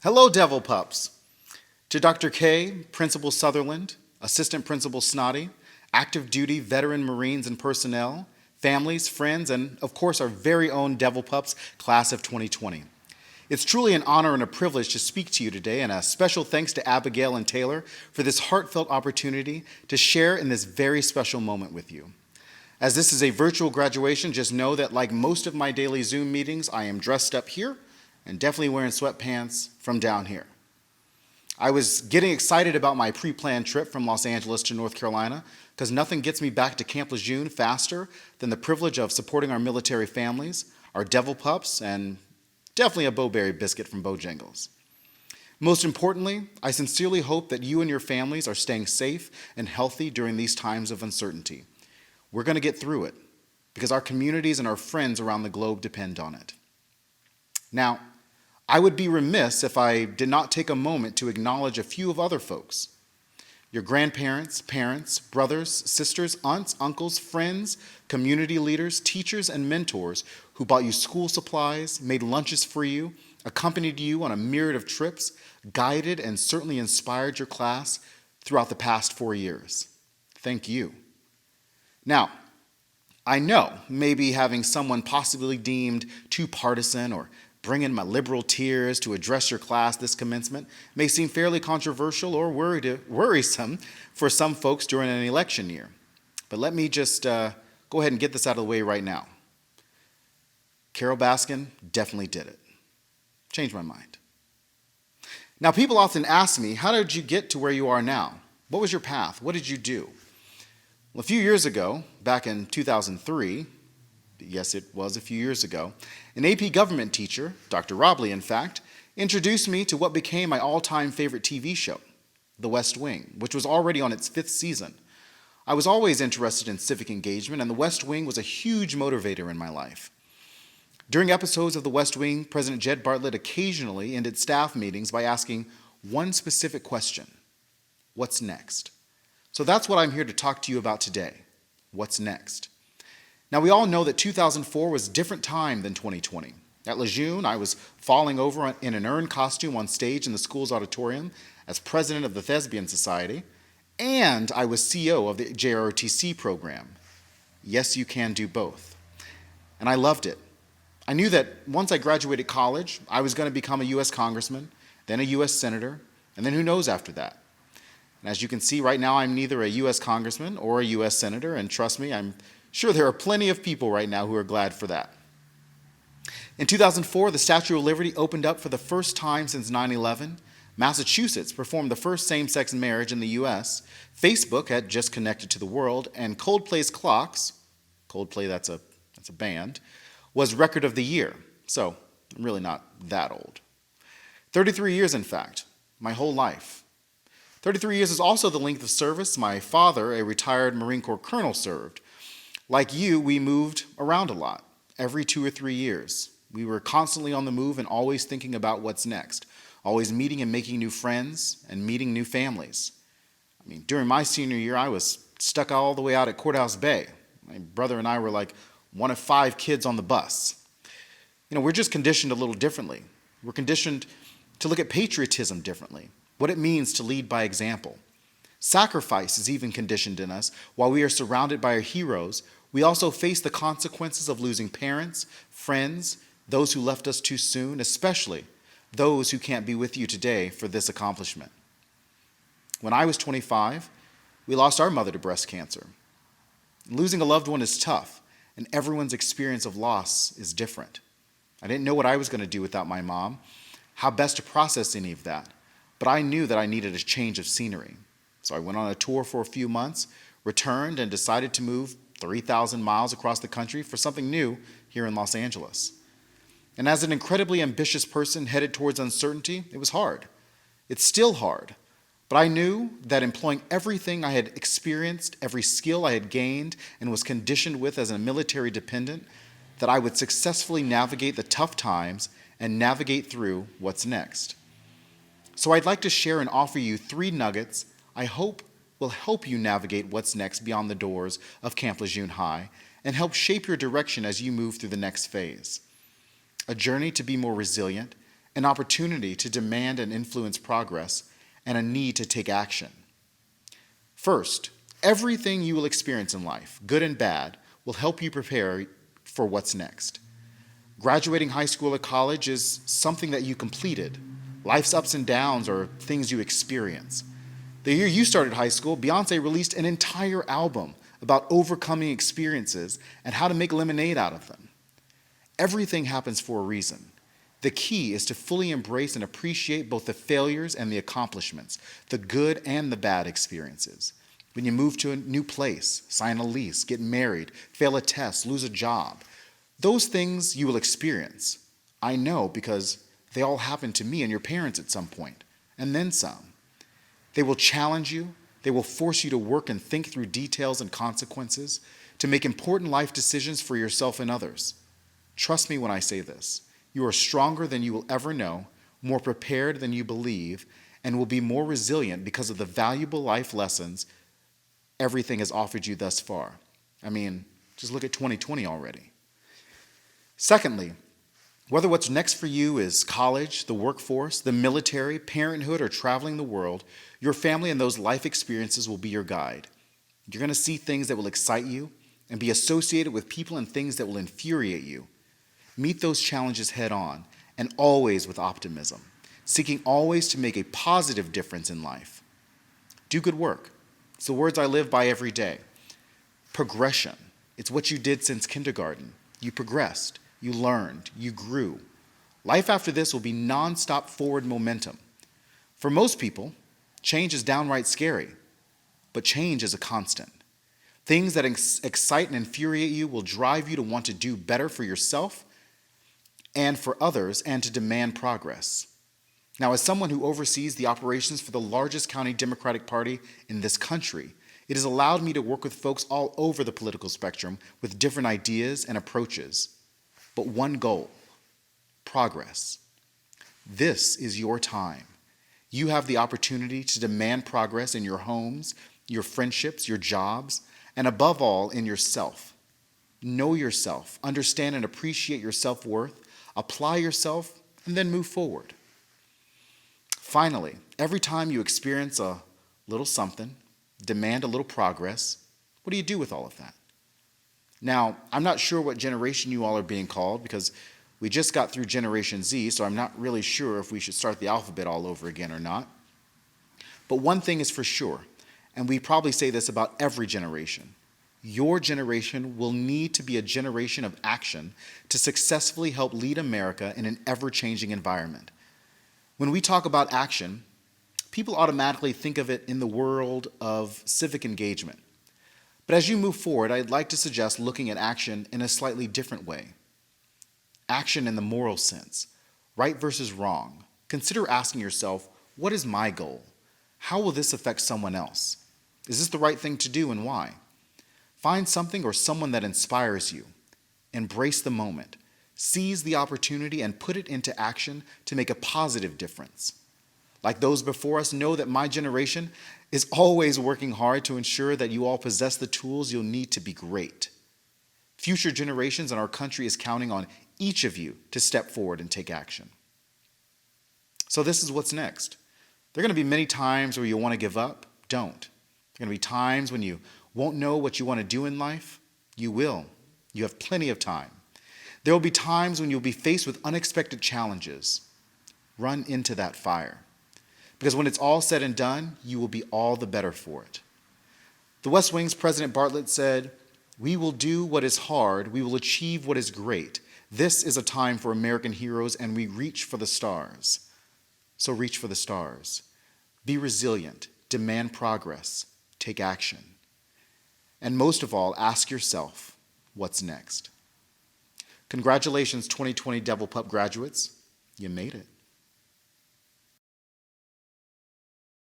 Hello, Devil Pups. To Dr. K, Principal Sutherland, Assistant Principal Snotty, active duty veteran Marines and personnel, families, friends, and of course our very own Devil Pups, class of 2020. It's truly an honor and a privilege to speak to you today, and a special thanks to Abigail and Taylor for this heartfelt opportunity to share in this very special moment with you. As this is a virtual graduation, just know that like most of my daily Zoom meetings, I am dressed up here and definitely wearing sweatpants from down here. I was getting excited about my pre-planned trip from Los Angeles to North Carolina because nothing gets me back to Camp Lejeune faster than the privilege of supporting our military families, our Devil Pups, and definitely a Bowberry biscuit from Bojangles. Most importantly, I sincerely hope that you and your families are staying safe and healthy during these times of uncertainty. We're going to get through it because our communities and our friends around the globe depend on it. Now, I would be remiss if I did not take a moment to acknowledge a few of other folks. Your grandparents, parents, brothers, sisters, aunts, uncles, friends, community leaders, teachers, and mentors who bought you school supplies, made lunches for you, accompanied you on a myriad of trips, guided and certainly inspired your class throughout the past 4 years. Thank you. Now, I know maybe having someone possibly deemed too partisan or bring in my liberal tears to address your class this commencement may seem fairly controversial or worrisome for some folks during an election year. But let me just go ahead and get this out of the way right now. Carol Baskin definitely did it. Changed my mind. Now, people often ask me, how did you get to where you are now? What was your path? What did you do? Well, a few years ago, back in 2003, yes, it was a few years ago, an AP government teacher, Dr. Robley in fact, introduced me to what became my all-time favorite TV show, The West Wing, which was already on its 5th season. I was always interested in civic engagement, and The West Wing was a huge motivator in my life. During episodes of The West Wing, President Jed Bartlett occasionally ended staff meetings by asking one specific question: what's next? So that's what I'm here to talk to you about today. What's next? Now, we all know that 2004 was a different time than 2020. At Lejeune, I was falling over in an urn costume on stage in the school's auditorium as president of the Thespian Society, and I was CEO of the JROTC program. Yes, you can do both. And I loved it. I knew that once I graduated college, I was going to become a U.S. congressman, then a U.S. senator, and then who knows after that. And as you can see right now, I'm neither a U.S. congressman or a U.S. senator, and trust me, I'm sure there are plenty of people right now who are glad for that. In 2004, the Statue of Liberty opened up for the first time since 9/11. Massachusetts performed the first same-sex marriage in the U.S. Facebook had just connected to the world, and Coldplay's Clocks, Coldplay, that's a band, was Record of the Year. So I'm really not that old. 33 years, in fact, my whole life. 33 years is also the length of service my father, a retired Marine Corps colonel, served. Like you, we moved around a lot, every 2 or 3 years. We were constantly on the move and always thinking about what's next, always meeting and making new friends and meeting new families. I mean, during my senior year, I was stuck all the way out at Courthouse Bay. My brother and I were like one of 5 kids on the bus. You know, we're just conditioned a little differently. We're conditioned to look at patriotism differently, what it means to lead by example. Sacrifice is even conditioned in us. While we are surrounded by our heroes, we also face the consequences of losing parents, friends, those who left us too soon, especially those who can't be with you today for this accomplishment. When I was 25, we lost our mother to breast cancer. Losing a loved one is tough, and everyone's experience of loss is different. I didn't know what I was going to do without my mom, how best to process any of that, but I knew that I needed a change of scenery. So I went on a tour for a few months, returned, and decided to move 3,000 miles across the country for something new here in Los Angeles. And as an incredibly ambitious person headed towards uncertainty, it was hard. It's still hard. But I knew that employing everything I had experienced, every skill I had gained and was conditioned with as a military dependent, that I would successfully navigate the tough times and navigate through what's next. So I'd like to share and offer you 3 nuggets I hope will help you navigate what's next beyond the doors of Camp Lejeune High and help shape your direction as you move through the next phase. A journey to be more resilient an opportunity to demand and influence progress, and a need to take action. First, everything you will experience in life, good and bad, will help you prepare for what's next. Graduating high school or college is something that you completed. Life's ups and downs are things you experience. The year you started high school, Beyoncé released an entire album about overcoming experiences and how to make lemonade out of them. Everything happens for a reason. The key is to fully embrace and appreciate both the failures and the accomplishments, the good and the bad experiences. When you move to a new place, sign a lease, get married, fail a test, lose a job, those things you will experience. I know because they all happened to me and your parents at some point, and then some. They will challenge you. They will force you to work and think through details and consequences, to make important life decisions for yourself and others. Trust me when I say this. You are stronger than you will ever know, more prepared than you believe, and will be more resilient because of the valuable life lessons everything has offered you thus far. I mean, just look at 2020 already. Secondly, whether what's next for you is college, the workforce, the military, parenthood, or traveling the world, your family and those life experiences will be your guide. You're going to see things that will excite you and be associated with people and things that will infuriate you. Meet those challenges head on and always with optimism, seeking always to make a positive difference in life. Do good work. It's the words I live by every day. Progression. It's what you did since kindergarten. You progressed. You learned, you grew. Life after this will be nonstop forward momentum. For most people, change is downright scary, but change is a constant. Things that excite and infuriate you will drive you to want to do better for yourself and for others and to demand progress. Now, as someone who oversees the operations for the largest county Democratic Party in this country, it has allowed me to work with folks all over the political spectrum with different ideas and approaches. But one goal, progress. This is your time. You have the opportunity to demand progress in your homes, your friendships, your jobs, and above all, in yourself. Know yourself, understand and appreciate your self-worth, apply yourself, and then move forward. Finally, every time you experience a little something, demand a little progress, what do you do with all of that? Now, I'm not sure what generation you all are being called because we just got through Generation Z, so I'm not really sure if we should start the alphabet all over again or not. But one thing is for sure, and we probably say this about every generation, your generation will need to be a generation of action to successfully help lead America in an ever-changing environment. When we talk about action, people automatically think of it in the world of civic engagement. But as you move forward, I'd like to suggest looking at action in a slightly different way. Action in the moral sense, right versus wrong. Consider asking yourself, what is my goal? How will this affect someone else? Is this the right thing to do and why? Find something or someone that inspires you. Embrace the moment. Seize the opportunity and put it into action to make a positive difference. Like those before us, know that my generation is always working hard to ensure that you all possess the tools you'll need to be great. Future generations in our country is counting on each of you to step forward and take action. So this is what's next. There are going to be many times where you'll want to give up. Don't. There are going to be times when you won't know what you want to do in life. You will. You have plenty of time. There will be times when you'll be faced with unexpected challenges. Run into that fire. Because when it's all said and done, you will be all the better for it. The West Wing's President Bartlett said, "We will do what is hard, we will achieve what is great. This is a time for American heroes, and we reach for the stars." So reach for the stars. Be resilient, demand progress, take action. And most of all, ask yourself, what's next? Congratulations, 2020 Devil Pup graduates. You made it.